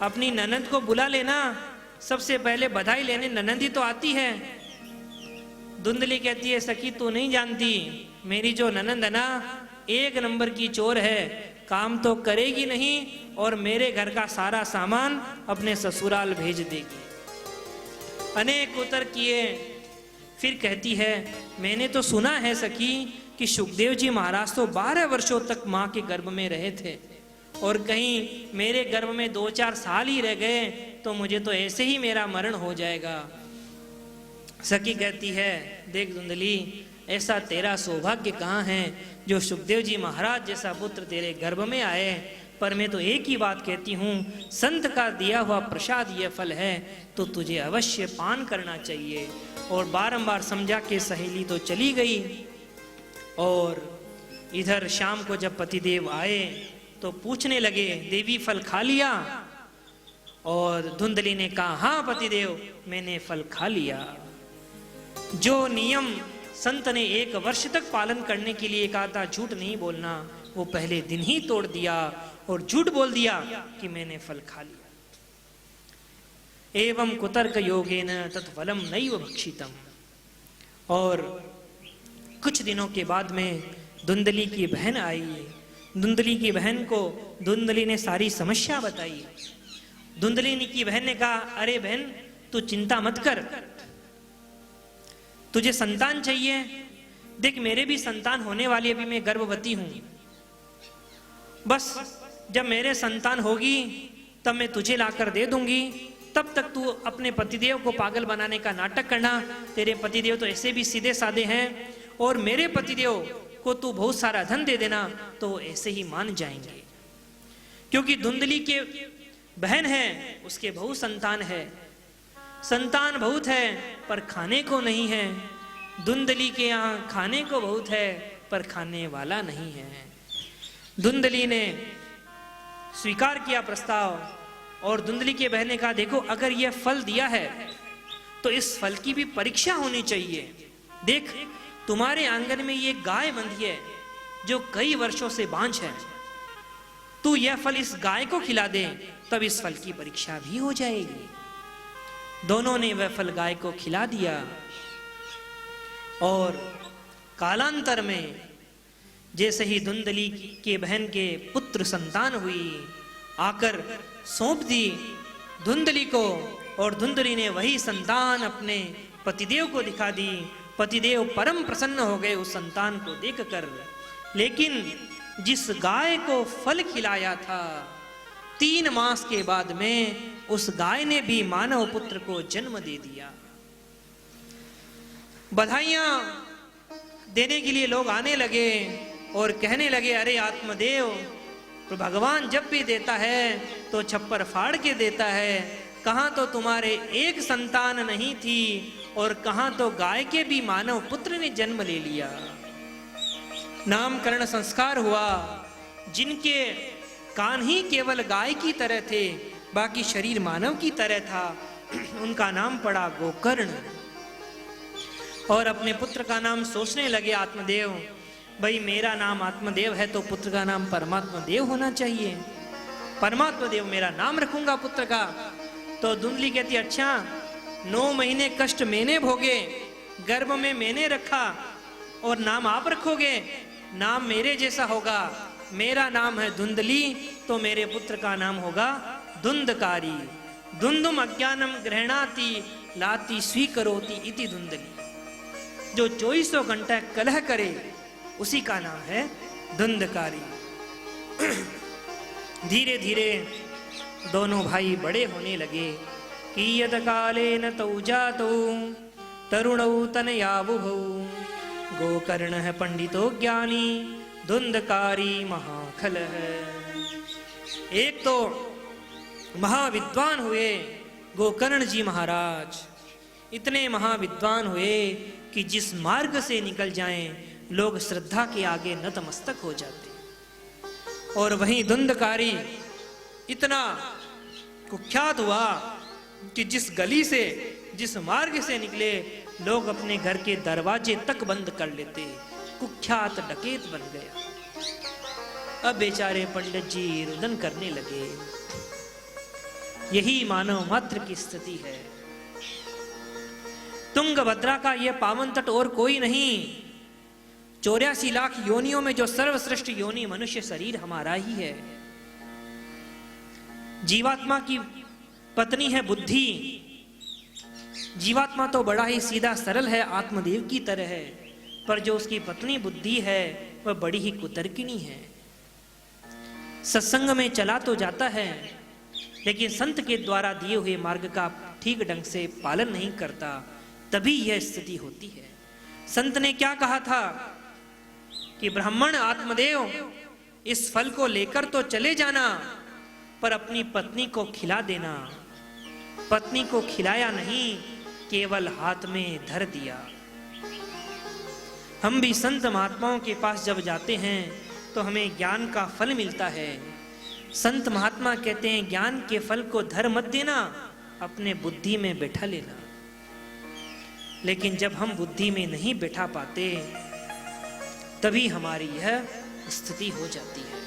अपनी ननद को बुला लेना, सबसे पहले बधाई लेने ननद ही तो आती है। धुंधली कहती है सखी तू नहीं जानती, मेरी जो ननद है ना एक नंबर की चोर है, काम तो करेगी नहीं और मेरे घर का सारा सामान अपने ससुराल भेज देगी। अनेक उत्तर किए, फिर कहती है मैंने तो सुना है सखी कि सुखदेव जी महाराज तो 12 वर्षों तक माँ के गर्भ में रहे थे और कहीं मेरे गर्भ में 2-4 साल ही रह गए तो मुझे तो ऐसे ही मेरा मरण हो जाएगा। सखी कहती है देख धुंधली, ऐसा तेरा सौभाग्य कहाँ है जो सुखदेव जी महाराज जैसा पुत्र तेरे गर्भ में आए। पर मैं तो एक ही बात कहती हूँ, संत का दिया हुआ प्रसाद यह फल है तो तुझे अवश्य पान करना चाहिए। और बारंबार समझा के सहेली तो चली गई। और इधर शाम को जब पतिदेव आए तो पूछने लगे देवी फल खा लिया? और धुंधली ने कहा हाँ पतिदेव मैंने फल खा लिया। जो नियम संत ने 1 वर्ष तक पालन करने के लिए कहा था झूठ नहीं बोलना, वो पहले दिन ही तोड़ दिया और झूठ बोल दिया कि मैंने फल खा लिया। एवं कुतर्क योगेन तत्फलम नैव भक्षितम। और कुछ दिनों के बाद में धुंधली की बहन आई। धुंधली की बहन को धुंधली ने सारी समस्या बताई। धुंधली की बहन ने कहा अरे बहन तू चिंता मत कर, तुझे संतान चाहिए, देख मेरे भी संतान होने वाली, अभी मैं गर्भवती हूं, बस जब मेरे संतान होगी तब मैं तुझे लाकर दे दूंगी, तब तक तू अपने पतिदेव को पागल बनाने का नाटक करना। तेरे पतिदेव तो ऐसे भी सीधे साधे हैं और मेरे पतिदेव को तू बहुत सारा धन दे देना तो ऐसे ही मान जाएंगे। क्योंकि धुंधली के बहन है, उसके बहुत संतान है, संतान बहुत है पर खाने को नहीं है। धुंधली के यहाँ खाने को बहुत है पर खाने वाला नहीं है। धुंधली ने स्वीकार किया प्रस्ताव और धुंधली के बहन ने कहा देखो अगर यह फल दिया है तो इस फल की भी परीक्षा होनी चाहिए। देख तुम्हारे आंगन में ये गाय बंधी है जो कई वर्षों से बांझ है, तू यह फल इस गाय को खिला दे तब इस फल की परीक्षा भी हो जाएगी। दोनों ने वह फल गाय को खिला दिया और कालांतर में जैसे ही धुंधली के बहन के पुत्र संतान हुई, आकर सौंप दी धुंधली को और धुंधली ने वही संतान अपने पतिदेव को दिखा दी। पतिदेव परम प्रसन्न हो गए उस संतान को देखकर। लेकिन जिस गाय को फल खिलाया था 3 मास के बाद में उस गाय ने भी मानव पुत्र को जन्म दे दिया। बधाइयां देने के लिए लोग आने लगे और कहने लगे अरे आत्मदेव तो भगवान जब भी देता है तो छप्पर फाड़ के देता है, कहाँ तो तुम्हारे एक संतान नहीं थी और कहाँ तो गाय के भी मानव पुत्र ने जन्म ले लिया। नामकरण संस्कार हुआ, जिनके कान ही केवल गाय की तरह थे बाकी शरीर मानव की तरह था, उनका नाम पड़ा गोकर्ण। और अपने पुत्र का नाम सोचने लगे आत्मदेव, भाई मेरा नाम आत्मदेव है तो पुत्र का नाम परमात्मा देव होना चाहिए, परमात्मा देव मेरा नाम रखूंगा पुत्र का। तो धुंधली कहती अच्छा 9 महीने कष्ट मैंने भोगे, गर्भ में मैंने रखा और नाम आप रखोगे, नाम मेरे जैसा होगा, मेरा नाम है धुंधली तो मेरे पुत्र का नाम होगा धुंधकारी। धुंधुम अज्ञानम गृहणाति लाति स्वीकरोति इति धुंधली। जो 24 घंटा कलह करे उसी का नाम है धुंधकारी। धीरे धीरे दोनों भाई बड़े होने लगे। कियत कालेन तौ जातौ तरुणौ तनयावुभौ गोकर्णः पंडितो ज्ञानी धुंधकारी महाखलः। एक तो महाविद्वान हुए गोकर्ण जी महाराज, इतने महाविद्वान हुए कि जिस मार्ग से निकल जाएं लोग श्रद्धा के आगे नतमस्तक हो जाते। और वहीं धुंधकारी इतना कुख्यात हुआ कि जिस गली से जिस मार्ग से निकले लोग अपने घर के दरवाजे तक बंद कर लेते, कुख्यात डकैत बन गया। अब बेचारे पंडित जी रुदन करने लगे। यही मानव मात्र की स्थिति है। तुंगभद्रा का यह पावन तट और कोई नहीं, 84 लाख योनियों में जो सर्वश्रेष्ठ योनि मनुष्य शरीर हमारा ही है। जीवात्मा की पत्नी है बुद्धि। जीवात्मा तो बड़ा ही सीधा सरल है, आत्मदेव की तरह है, पर जो उसकी पत्नी बुद्धि है वह बड़ी ही कुतर्किणी है। सत्संग में चला तो जाता है, लेकिन संत के द्वारा दिए हुए मार्ग का ठीक ढंग से पालन नहीं करता, तभी यह स्थिति होती है। संत ने क्या कहा था कि ब्राह्मण आत्मदेव इस फल को लेकर तो चले जाना, पर अपनी पत्नी को खिला देना। पत्नी को खिलाया नहीं, केवल हाथ में धर दिया। हम भी संत महात्माओं के पास जब जाते हैं तो हमें ज्ञान का फल मिलता है। संत महात्मा कहते हैं ज्ञान के फल को धर मत देना, अपने बुद्धि में बैठा लेना। लेकिन जब हम बुद्धि में नहीं बैठा पाते, तभी हमारी यह स्थिति हो जाती है।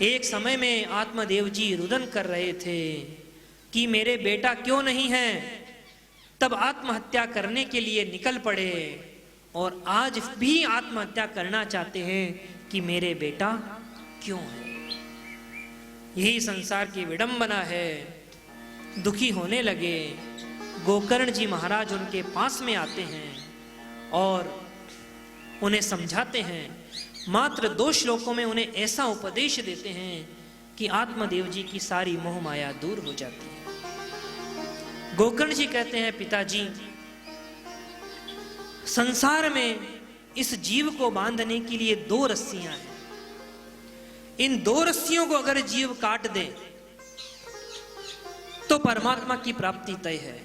एक समय में आत्मदेव जी रुदन कर रहे थे कि मेरे बेटा क्यों नहीं है, तब आत्महत्या करने के लिए निकल पड़े, और आज भी आत्महत्या करना चाहते हैं कि मेरे बेटा क्यों है। यही संसार की विडंबना है। दुखी होने लगे। गोकर्ण जी महाराज उनके पास में आते हैं और उन्हें समझाते हैं। मात्र 2 श्लोकों में उन्हें ऐसा उपदेश देते हैं कि आत्मदेव जी की सारी मोह माया दूर हो जाती है। गोकर्ण जी कहते हैं पिताजी, संसार में इस जीव को बांधने के लिए 2 रस्सियां हैं। इन 2 रस्सियों को अगर जीव काट दे तो परमात्मा की प्राप्ति तय है।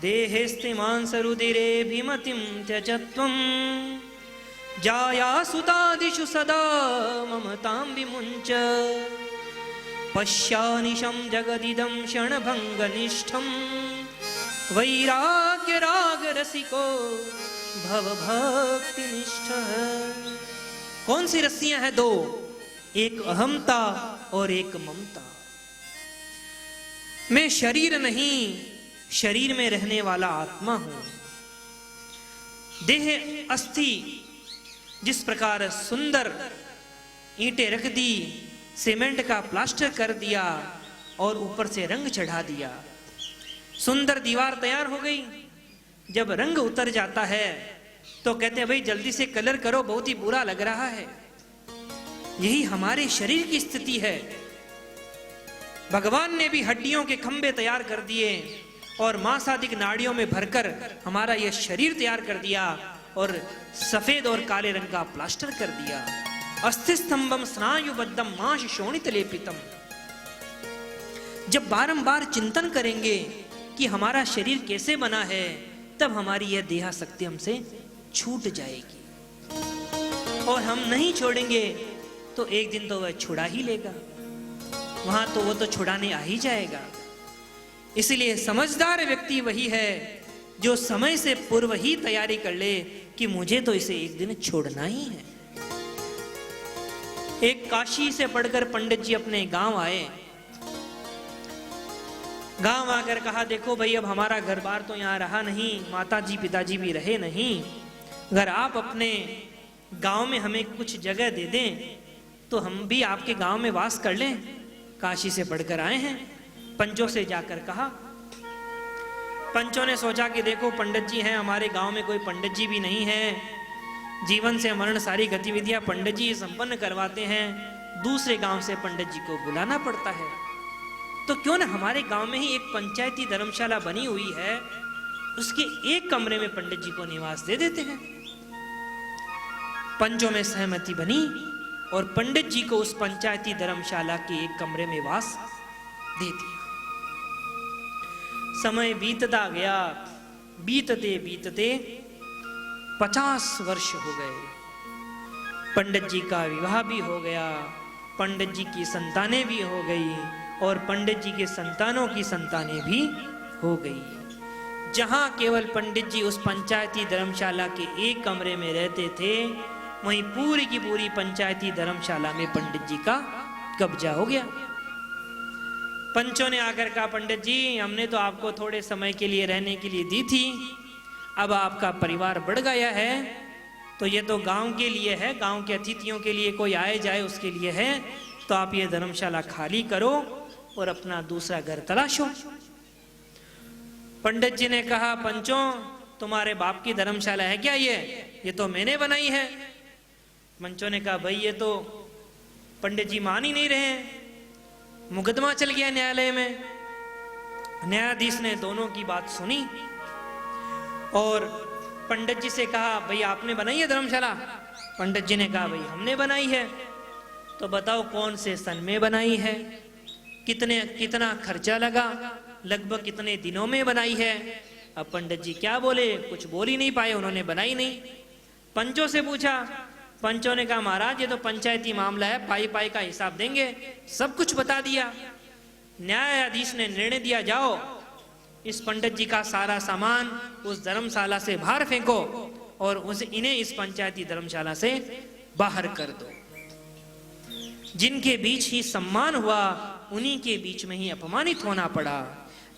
देहेस्ते मांसरुदिरे भीमतिम त्यजत्वम जाया सुतादिषु सदा ममतां विमुञ्च पश्यानिशं जगदिदं क्षणभङ्गनिष्ठं वैराग्य राग रसिको भव भक्तिनिष्ठः। कौन सी रस्सियां हैं 2? एक अहमता और एक ममता। मैं शरीर नहीं, शरीर में रहने वाला आत्मा हूं। देह अस्थि जिस प्रकार सुंदर ईंटें रख दी, सीमेंट का प्लास्टर कर दिया और ऊपर से रंग चढ़ा दिया, सुंदर दीवार तैयार हो गई। जब रंग उतर जाता है तो कहते हैं भाई जल्दी से कलर करो, बहुत ही बुरा लग रहा है। यही हमारे शरीर की स्थिति है। भगवान ने भी हड्डियों के खंभे तैयार कर दिए और मांसादिक नाड़ियों में भरकर हमारा यह शरीर तैयार कर दिया और सफेद और काले रंग का प्लास्टर कर दिया। अस्थिस्तंभम स्नायुबद्धम मांस शोणित लेपितम। जब बारंबार चिंतन करेंगे कि हमारा शरीर कैसे बना है, तब हमारी यह देहासक्ति हमसे छूट जाएगी। और हम नहीं छोड़ेंगे तो एक दिन तो वह छुड़ा ही लेगा, वहां तो वो तो छुड़ाने आ ही जाएगा। इसलिए समझदार व्यक्ति वही है जो समय से पूर्व ही तैयारी कर ले कि मुझे तो इसे एक दिन छोड़ना ही है। एक काशी से पढ़कर पंडित जी अपने गांव आए। गांव आकर कहा देखो भाई अब हमारा घर बार तो यहाँ रहा नहीं, माता जी पिताजी भी रहे नहीं, अगर आप अपने गांव में हमें कुछ जगह दे दें तो हम भी आपके गांव में वास कर लें। काशी से पढ़कर आए हैं। पंचों से जाकर कहा। पंचों ने सोचा कि देखो पंडित जी हैं, हमारे गांव में कोई पंडित जी भी नहीं है, जीवन से मरण सारी गतिविधियां पंडित जी संपन्न करवाते हैं, दूसरे गांव से पंडित जी को बुलाना पड़ता है, तो क्यों ना हमारे गांव में ही एक पंचायती धर्मशाला बनी हुई है, उसके एक कमरे में पंडित जी को निवास दे देते हैं। पंचों में सहमति बनी और पंडित जी को उस पंचायती धर्मशाला के एक कमरे में वास दे दिया। समय बीतता गया, बीतते बीतते 50 वर्ष हो गए। पंडित जी का विवाह भी हो गया, पंडित जी की संतानें भी हो गई और पंडित जी के संतानों की संतानें भी हो गई। जहां केवल पंडित जी उस पंचायती धर्मशाला के एक कमरे में रहते थे, वहीं पूरी की पूरी पंचायती धर्मशाला में पंडित जी का कब्जा हो गया। पंचों ने आकर कहा, पंडित जी हमने तो आपको थोड़े समय के लिए रहने के लिए दी थी, अब आपका परिवार बढ़ गया है तो ये तो गांव के लिए है, गांव के अतिथियों के लिए, कोई आए जाए उसके लिए है, तो आप ये धर्मशाला खाली करो और अपना दूसरा घर तलाशो। पंडित जी ने कहा, पंचों तुम्हारे बाप की धर्मशाला है क्या ये तो मैंने बनाई है। पंचों ने कहा, भाई ये तो पंडित जी मान ही नहीं रहे हैं, मुकदमा चल गया न्यायालय में। न्यायाधीश ने दोनों की बात सुनी और पंडित जी से कहा, भाई आपने बनाई है धर्मशाला? पंडित जी ने कहा, भाई हमने बनाई है। तो बताओ कौन से सन में बनाई है, कितना खर्चा लगा, लगभग कितने दिनों में बनाई है। अब पंडित जी क्या बोले, कुछ बोल ही नहीं पाए, उन्होंने बनाई नहीं। पंचों से पूछा, पंचों ने कहा, महाराज ये तो पंचायती मामला है, पाई पाई का हिसाब देंगे। सब कुछ बता दिया। न्यायाधीश ने निर्णय दिया, जाओ इस पंडित जी का सारा सामान उस धर्मशाला से बाहर फेंको और इन्हें इस पंचायती धर्मशाला से बाहर कर दो। जिनके बीच ही सम्मान हुआ उन्हीं के बीच में ही अपमानित होना पड़ा।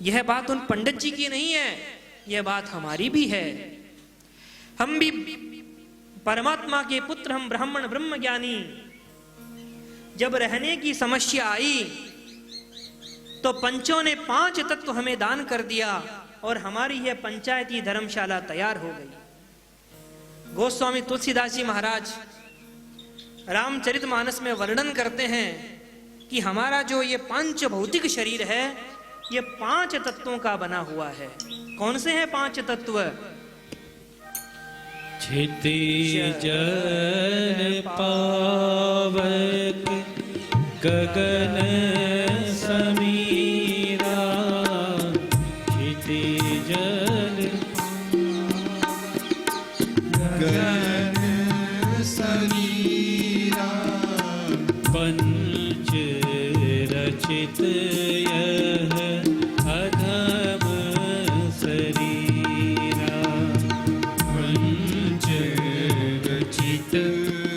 यह बात उन पंडित जी की नहीं है, यह बात हमारी भी है। हम भी परमात्मा के पुत्र, हम ब्राह्मण ब्रह्म ज्ञानी। जब रहने की समस्या आई तो पंचों ने 5 तत्व हमें दान कर दिया और हमारी यह पंचायती धर्मशाला तैयार हो गई। गोस्वामी तुलसीदास जी महाराज रामचरितमानस में वर्णन करते हैं कि हमारा जो ये 5 भौतिक शरीर है ये 5 तत्वों का बना हुआ है। कौन से हैं 5 तत्व? क्षितिज जल पावक गगन समीरा, क्षितिज जल गगन समीरा, पंच रचित यह अधम शरीरा, पंच रचित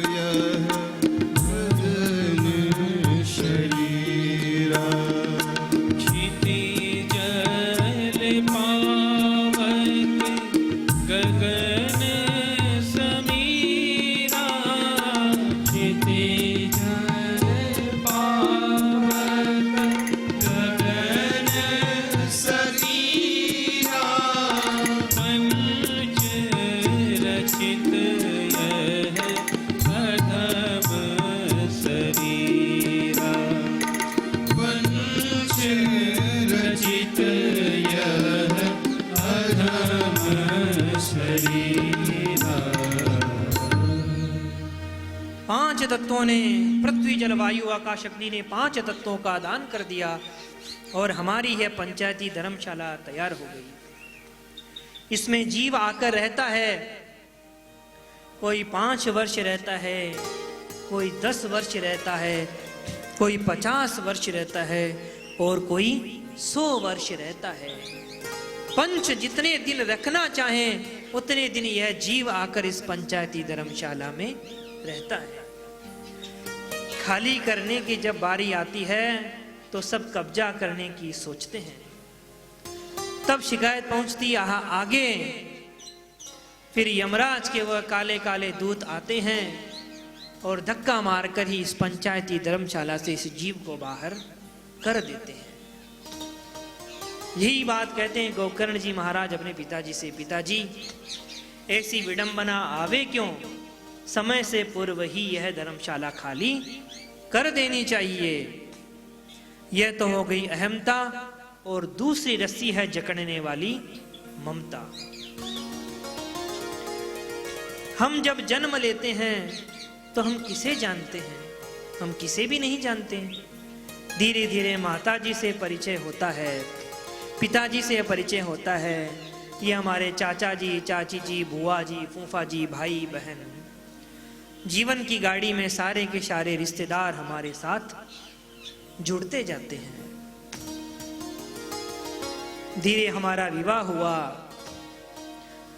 यह अधम शरीरा, क्षितिज जल पावक गगन समीरा, क्षितिज पांच तत्वों ने, पृथ्वी जल वायु आकाश अग्नि ने 5 तत्वों का दान कर दिया और हमारी यह पंचायती धर्मशाला तैयार हो गई। इसमें जीव आकर रहता है, कोई 5 वर्ष रहता है, कोई 10 वर्ष रहता है, कोई 50 वर्ष रहता है और कोई 100 वर्ष रहता है। पंच जितने दिन रखना चाहें उतने दिन यह जीव आकर इस पंचायती धर्मशाला में रहता है। खाली करने की जब बारी आती है तो सब कब्जा करने की सोचते हैं, तब शिकायत पहुंचती आगे। फिर यमराज के वह काले काले दूत आते हैं और धक्का मारकर ही इस पंचायती धर्मशाला से इस जीव को बाहर कर देते हैं। यही बात कहते हैं गोकर्ण जी महाराज अपने पिताजी से, पिताजी ऐसी विडंबना आवे क्यों, समय से पूर्व ही यह धर्मशाला खाली कर देनी चाहिए। यह तो हो गई अहमता और दूसरी रस्सी है जकड़ने वाली ममता। हम जब जन्म लेते हैं तो हम किसे जानते हैं? हम किसे भी नहीं जानते। धीरे धीरे माता जी से परिचय होता है, पिताजी से परिचय होता है, ये हमारे चाचा जी, चाची जी, बुआ जी, फूफा जी, भाई बहन। जीवन की गाड़ी में सारे के सारे रिश्तेदार हमारे साथ जुड़ते जाते हैं। धीरे हमारा विवाह हुआ,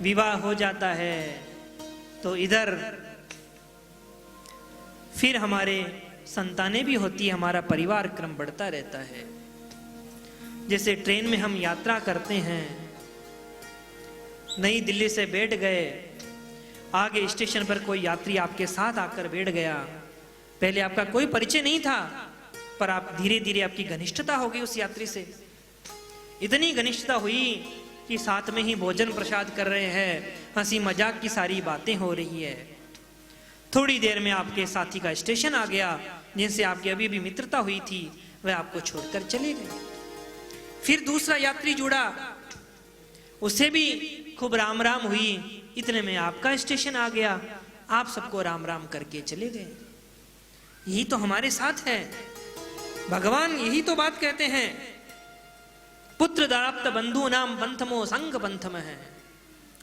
विवाह हो जाता है तो इधर फिर हमारे संतानें भी होती है, हमारा परिवार क्रम बढ़ता रहता है। जैसे ट्रेन में हम यात्रा करते हैं, नई दिल्ली से बैठ गए, आगे स्टेशन पर कोई यात्री आपके साथ आकर बैठ गया, पहले आपका कोई परिचय नहीं था, पर आप धीरे धीरे आपकी घनिष्ठता हो गई उस यात्री से। इतनी घनिष्ठता हुई कि साथ में ही भोजन प्रसाद कर रहे हैं, हंसी मजाक की सारी बातें हो रही है। थोड़ी देर में आपके साथी का स्टेशन आ गया, जिनसे आपकी अभी भी मित्रता हुई थी, वह आपको छोड़कर चले गए। फिर दूसरा यात्री जुड़ा, उसे भी खूब राम राम हुई, इतने में आपका स्टेशन आ गया, आप सबको राम राम करके चले गए। यही तो हमारे साथ है। भगवान यही तो बात कहते हैं, पुत्र दाप्त बंधु नाम पंथमो संग पंथम है।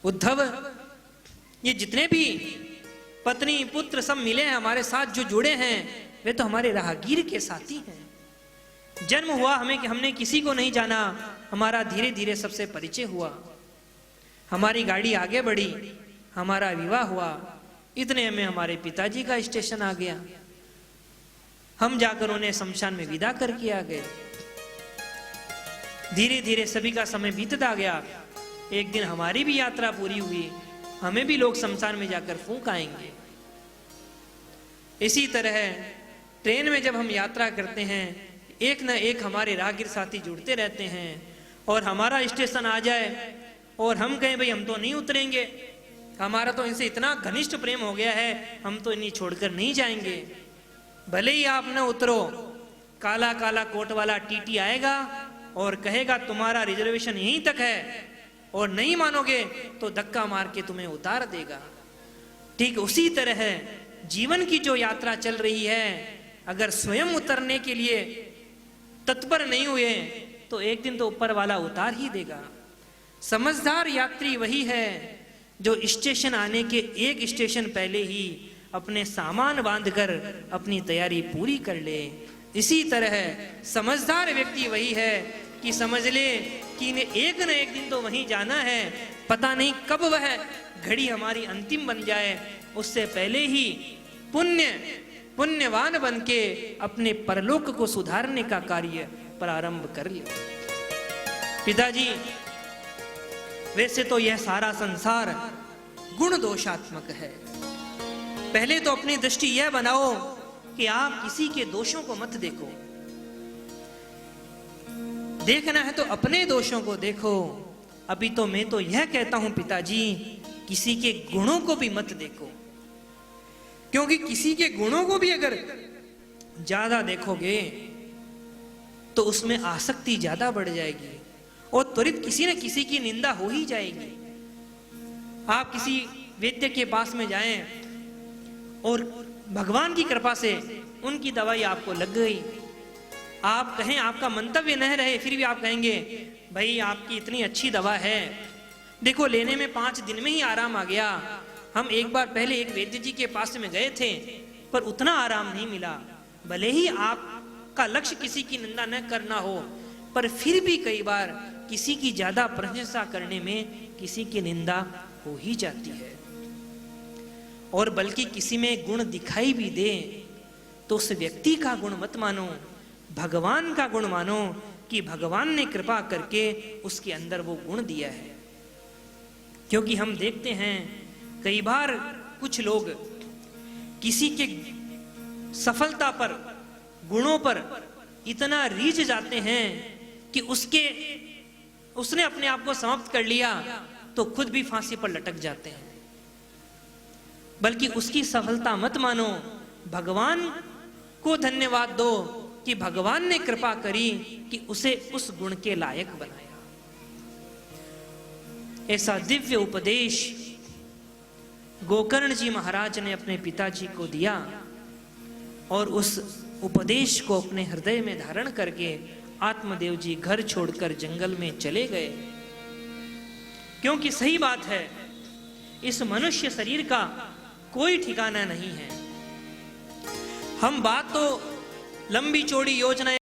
उद्धव, ये जितने भी पत्नी पुत्र सब मिले हैं हमारे साथ, जो जुड़े हैं, वे तो हमारे राहगीर के साथी हैं। जन्म हुआ हमें कि हमने किसी को नहीं जाना, हमारा धीरे धीरे सबसे परिचय हुआ, हमारी गाड़ी आगे बढ़ी, हमारा विवाह हुआ, इतने में हमारे पिताजी का स्टेशन आ गया, हम जाकर उन्हें शमशान में विदा करके आ गए। धीरे धीरे सभी का समय बीतता गया, एक दिन हमारी भी यात्रा पूरी हुई, हमें भी लोग शमशान में जाकर फूंक आएंगे। इसी तरह ट्रेन में जब हम यात्रा करते हैं, एक न एक हमारे राहगीर साथी जुड़ते रहते हैं, और हमारा स्टेशन आ जाए और हम कहें भाई हम तो नहीं उतरेंगे, हमारा तो इनसे इतना घनिष्ठ प्रेम हो गया है, हम तो इन्हें छोड़कर नहीं जाएंगे। भले ही आप न उतरो, काला काला कोट वाला टीटी आएगा और कहेगा तुम्हारा रिजर्वेशन यहीं तक है, और नहीं मानोगे तो धक्का मार के तुम्हें उतार देगा। ठीक उसी तरह जीवन की जो यात्रा चल रही है, अगर स्वयं उतरने के लिए तत्पर नहीं हुए तो एक दिन तो ऊपर वाला उतार ही देगा। समझदार यात्री वही है जो स्टेशन आने के एक स्टेशन पहले ही अपने सामान बांधकर अपनी तैयारी पूरी कर ले। इसी तरह समझदार व्यक्ति वही है कि समझ ले कि इन्हें एक न एक दिन तो वहीं जाना है, पता नहीं कब वह घड़ी हमारी अंतिम बन जाए, उससे पहले ही पुण्यवान बन के अपने परलोक को सुधारने का कार्य प्रारंभ कर ले। पिताजी, वैसे तो यह सारा संसार गुण दोषात्मक है। पहले तो अपनी दृष्टि यह बनाओ कि आप किसी के दोषों को मत देखो, देखना है तो अपने दोषों को देखो। अभी तो मैं तो यह कहता हूं पिताजी, किसी के गुणों को भी मत देखो, क्योंकि किसी के गुणों को भी अगर ज्यादा देखोगे तो उसमें आसक्ति ज्यादा बढ़ जाएगी और त्वरित किसी न किसी की निंदा हो ही जाएगी। आप किसी वैद्य के पास में जाएं और भगवान की कृपा से उनकी दवाई आपको लग गई, आप कहें, आपका मंतव्य न रहे, फिर भी आप कहेंगे भाई आपकी इतनी अच्छी दवा है, देखो लेने में 5 दिन में ही आराम आ गया। हम एक बार पहले एक वैद्य जी के पास में गए थे, पर उतना आराम नहीं मिला। भले ही आपका लक्ष्य किसी की निंदा न करना हो, पर फिर भी कई बार किसी की ज्यादा प्रशंसा करने में किसी की निंदा हो ही जाती है। और बल्कि किसी में गुण दिखाई भी दे तो उस व्यक्ति का गुण मत मानो, भगवान का गुण मानो कि भगवान ने कृपा करके उसके अंदर वो गुण दिया है। क्योंकि हम देखते हैं कई बार कुछ लोग किसी के सफलता पर, गुणों पर इतना रीझ जाते हैं कि उसने अपने आप को समाप्त कर लिया तो खुद भी फांसी पर लटक जाते हैं। बल्कि उसकी सफलता मत मानो, भगवान को धन्यवाद दो कि भगवान ने कृपा करी कि उसे उस गुण के लायक बनाया। ऐसा दिव्य उपदेश गोकर्ण जी महाराज ने अपने पिताजी को दिया और उस उपदेश को अपने हृदय में धारण करके आत्मदेव जी घर छोड़कर जंगल में चले गए। क्योंकि सही बात है, इस मनुष्य शरीर का कोई ठिकाना नहीं है। हम बात तो लंबी चौड़ी योजनाएं